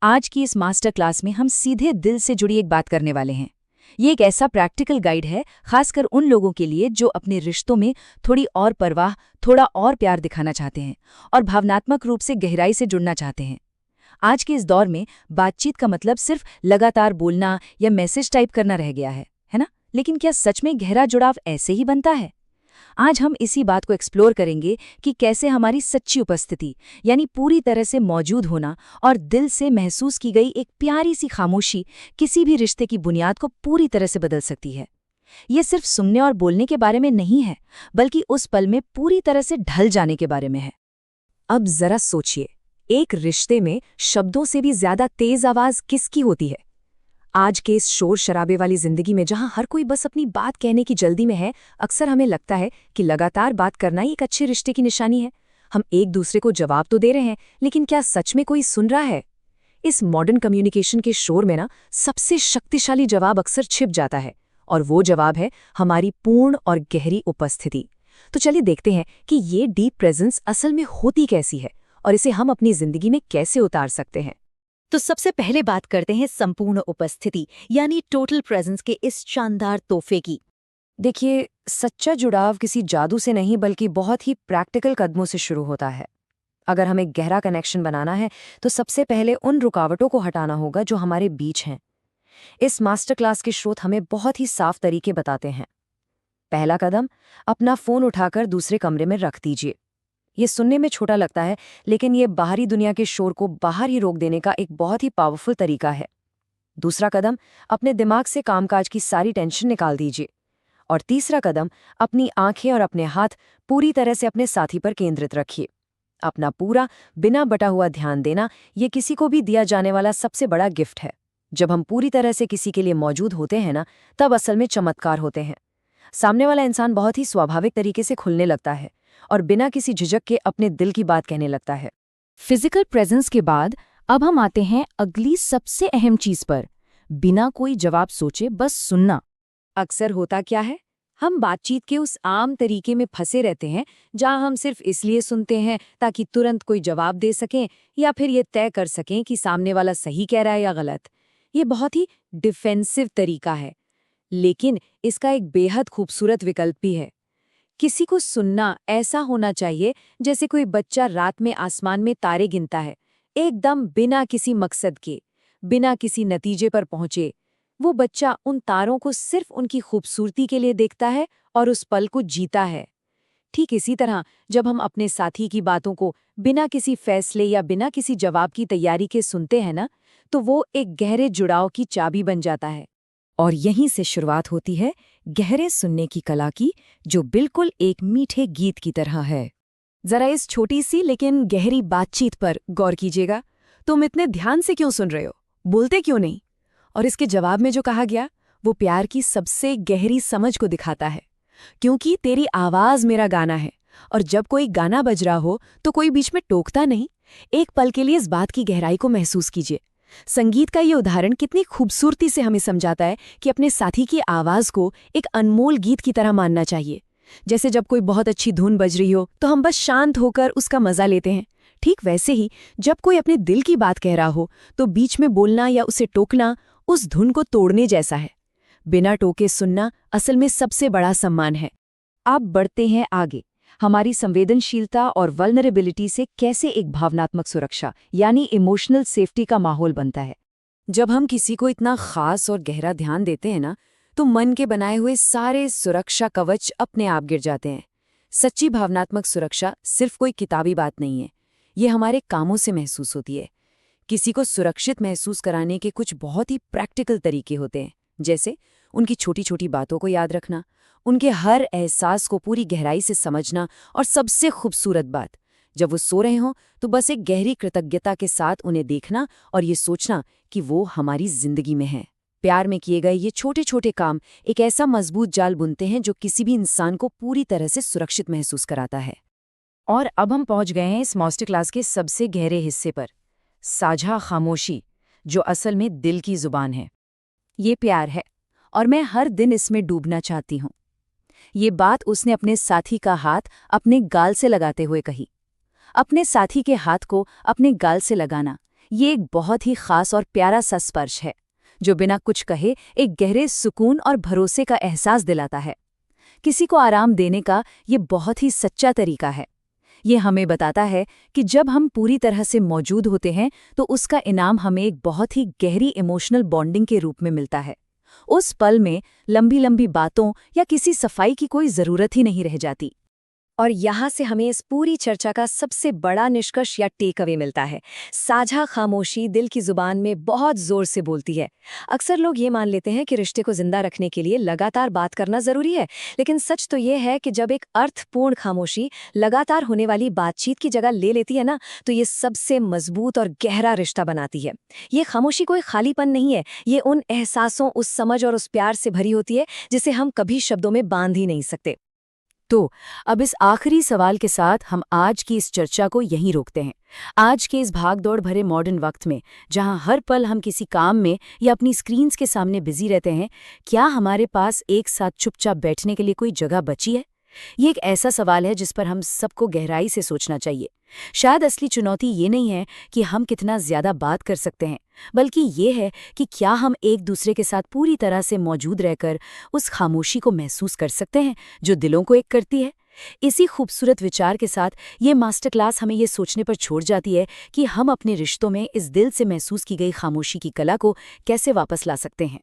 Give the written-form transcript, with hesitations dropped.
आज की इस मास्टर क्लास में हम सीधे दिल से जुड़ी एक बात करने वाले हैं। ये एक ऐसा प्रैक्टिकल गाइड है, खासकर उन लोगों के लिए जो अपने रिश्तों में थोड़ी और परवाह, थोड़ा और प्यार दिखाना चाहते हैं और भावनात्मक रूप से गहराई से जुड़ना चाहते हैं। आज के इस दौर में बातचीत का मतलब सिर्फ लगातार बोलना या मैसेज टाइप करना रह गया है ना? लेकिन क्या सच में गहरा जुड़ाव ऐसे ही बनता है? आज हम इसी बात को एक्सप्लोर करेंगे कि कैसे हमारी सच्ची उपस्थिति, यानी पूरी तरह से मौजूद होना और दिल से महसूस की गई एक प्यारी सी खामोशी किसी भी रिश्ते की बुनियाद को पूरी तरह से बदल सकती है। ये सिर्फ सुनने और बोलने के बारे में नहीं है, बल्कि उस पल में पूरी तरह से ढल जाने के बारे में है। अब जरा सोचिए, एक रिश्ते में शब्दों से भी ज्यादा तेज आवाज किसकी होती है? आज के इस शोर शराबे वाली जिंदगी में जहां हर कोई बस अपनी बात कहने की जल्दी में है, अक्सर हमें लगता है कि लगातार बात करना ही एक अच्छे रिश्ते की निशानी है। हम एक दूसरे को जवाब तो दे रहे हैं, लेकिन क्या सच में कोई सुन रहा है? इस मॉडर्न कम्युनिकेशन के शोर में ना सबसे शक्तिशाली जवाब अक्सर छिप जाता है, और वो जवाब है हमारी पूर्ण और गहरी उपस्थिति। तो चलिए देखते हैं कि ये डीप प्रेजेंस असल में होती कैसी है और इसे हम अपनी जिंदगी में कैसे उतार सकते हैं। तो सबसे पहले बात करते हैं संपूर्ण उपस्थिति यानी टोटल प्रेजेंस के इस शानदार तोहफे की। देखिए, सच्चा जुड़ाव किसी जादू से नहीं बल्कि बहुत ही प्रैक्टिकल कदमों से शुरू होता है। अगर हमें गहरा कनेक्शन बनाना है तो सबसे पहले उन रुकावटों को हटाना होगा जो हमारे बीच हैं। इस मास्टर क्लास के स्रोत हमें बहुत ही साफ तरीके बताते हैं। पहला कदम, अपना फोन उठाकर दूसरे कमरे में रख दीजिए। ये सुनने में छोटा लगता है, लेकिन ये बाहरी दुनिया के शोर को बाहर ही रोक देने का एक बहुत ही पावरफुल तरीका है। दूसरा कदम, अपने दिमाग से कामकाज की सारी टेंशन निकाल दीजिए। और तीसरा कदम, अपनी आंखें और अपने हाथ पूरी तरह से अपने साथी पर केंद्रित रखिए। अपना पूरा बिना बटा हुआ ध्यान देना, ये किसी को भी दिया जाने वाला सबसे बड़ा गिफ्ट है। जब हम पूरी तरह से किसी के लिए मौजूद होते हैं ना, तब असल में चमत्कार होते हैं। सामने वाला इंसान बहुत ही स्वाभाविक तरीके से खुलने लगता है और बिना किसी झिझक के अपने दिल की बात कहने लगता है। फिजिकल प्रेजेंस के बाद अब हम आते हैं अगली सबसे अहम चीज पर, बिना कोई जवाब सोचे बस सुनना। अक्सर होता क्या है, हम बातचीत के उस आम तरीके में फंसे रहते हैं जहां हम सिर्फ इसलिए सुनते हैं ताकि तुरंत कोई जवाब दे सकें या फिर ये तय कर सकें कि सामने वाला सही कह रहा है या गलत। ये बहुत ही डिफेंसिव तरीका है, लेकिन इसका एक बेहद खूबसूरत विकल्प भी है। किसी को सुनना ऐसा होना चाहिए जैसे कोई बच्चा रात में आसमान में तारे गिनता है, एकदम बिना किसी मकसद के, बिना किसी नतीजे पर पहुंचे। वो बच्चा उन तारों को सिर्फ उनकी खूबसूरती के लिए देखता है और उस पल को जीता है। ठीक इसी तरह जब हम अपने साथी की बातों को बिना किसी फैसले या बिना किसी जवाब की तैयारी के सुनते हैं ना, तो वो एक गहरे जुड़ाव की चाबी बन जाता है। और यहीं से शुरुआत होती है गहरे सुनने की कला की, जो बिल्कुल एक मीठे गीत की तरह है। जरा इस छोटी सी लेकिन गहरी बातचीत पर गौर कीजिएगा। तुम इतने ध्यान से क्यों सुन रहे हो? बोलते क्यों नहीं? और इसके जवाब में जो कहा गया, वो प्यार की सबसे गहरी समझ को दिखाता है। क्योंकि तेरी आवाज मेरा गाना है, और जब कोई गाना बज रहा हो तो कोई बीच में टोकता नहीं। एक पल के लिए इस बात की गहराई को महसूस कीजिए। संगीत का ये उदाहरण कितनी खूबसूरती से हमें समझाता है कि अपने साथी की आवाज को एक अनमोल गीत की तरह मानना चाहिए। जैसे जब कोई बहुत अच्छी धुन बज रही हो तो हम बस शांत होकर उसका मजा लेते हैं, ठीक वैसे ही जब कोई अपने दिल की बात कह रहा हो तो बीच में बोलना या उसे टोकना उस धुन को तोड़ने जैसा है। बिना टोके सुनना असल में सबसे बड़ा सम्मान है। अब बढ़ते हैं आगे, हमारी संवेदनशीलता और वल्नरेबिलिटी से कैसे एक भावनात्मक सुरक्षा यानी इमोशनल सेफ्टी का माहौल बनता है। जब हम किसी को इतना खास और गहरा ध्यान देते हैं ना, तो मन के बनाए हुए सारे सुरक्षा कवच अपने आप गिर जाते हैं। सच्ची भावनात्मक सुरक्षा सिर्फ कोई किताबी बात नहीं है, ये हमारे कामों से महसूस होती है। किसी को सुरक्षित महसूस कराने के कुछ बहुत ही प्रैक्टिकल तरीके होते हैं, जैसे उनकी छोटी छोटी बातों को याद रखना, उनके हर एहसास को पूरी गहराई से समझना, और सबसे खूबसूरत बात, जब वो सो रहे हों तो बस एक गहरी कृतज्ञता के साथ उन्हें देखना और ये सोचना कि वो हमारी जिंदगी में है। प्यार में किए गए ये छोटे छोटे काम एक ऐसा मजबूत जाल बुनते हैं जो किसी भी इंसान को पूरी तरह से सुरक्षित महसूस कराता है। और अब हम पहुंच गए हैं इस मास्टर क्लास के सबसे गहरे हिस्से पर, साझा खामोशी, जो असल में दिल की जुबान है। ये प्यार है और मैं हर दिन इसमें डूबना चाहती हूँ। ये बात उसने अपने साथी का हाथ अपने गाल से लगाते हुए कही। अपने साथी के हाथ को अपने गाल से लगाना, ये एक बहुत ही खास और प्यारा सा स्पर्श है जो बिना कुछ कहे एक गहरे सुकून और भरोसे का एहसास दिलाता है। किसी को आराम देने का ये बहुत ही सच्चा तरीका है। ये हमें बताता है कि जब हम पूरी तरह से मौजूद होते हैं तो उसका इनाम हमें एक बहुत ही गहरी इमोशनल बॉन्डिंग के रूप में मिलता है। उस पल में लंबी लंबी बातों या किसी सफाई की कोई ज़रूरत ही नहीं रह जाती। और यहाँ से हमें इस पूरी चर्चा का सबसे बड़ा निष्कर्ष या टेक अवे मिलता है। साझा खामोशी दिल की जुबान में बहुत जोर से बोलती है। अक्सर लोग ये मान लेते हैं कि रिश्ते को जिंदा रखने के लिए लगातार बात करना जरूरी है, लेकिन सच तो ये है कि जब एक अर्थपूर्ण खामोशी लगातार होने वाली बातचीत की जगह ले लेती है ना, तो ये सबसे मजबूत और गहरा रिश्ता बनाती है। ये खामोशी कोई खालीपन नहीं है, ये उन एहसासों, उस समझ और उस प्यार से भरी होती है जिसे हम कभी शब्दों में बांध ही नहीं सकते। तो अब इस आखिरी सवाल के साथ हम आज की इस चर्चा को यहीं रोकते हैं। आज के इस भागदौड़ भरे मॉडर्न वक्त में जहां हर पल हम किसी काम में या अपनी स्क्रीन्स के सामने बिजी रहते हैं, क्या हमारे पास एक साथ चुपचाप बैठने के लिए कोई जगह बची है? ये एक ऐसा सवाल है जिस पर हम सबको गहराई से सोचना चाहिए। शायद असली चुनौती ये नहीं है कि हम कितना ज्यादा बात कर सकते हैं, बल्कि ये है कि क्या हम एक दूसरे के साथ पूरी तरह से मौजूद रहकर उस खामोशी को महसूस कर सकते हैं जो दिलों को एक करती है। इसी खूबसूरत विचार के साथ ये मास्टर क्लास हमें ये सोचने पर छोड़ जाती है कि हम अपने रिश्तों में इस दिल से महसूस की गई खामोशी की कला को कैसे वापस ला सकते हैं।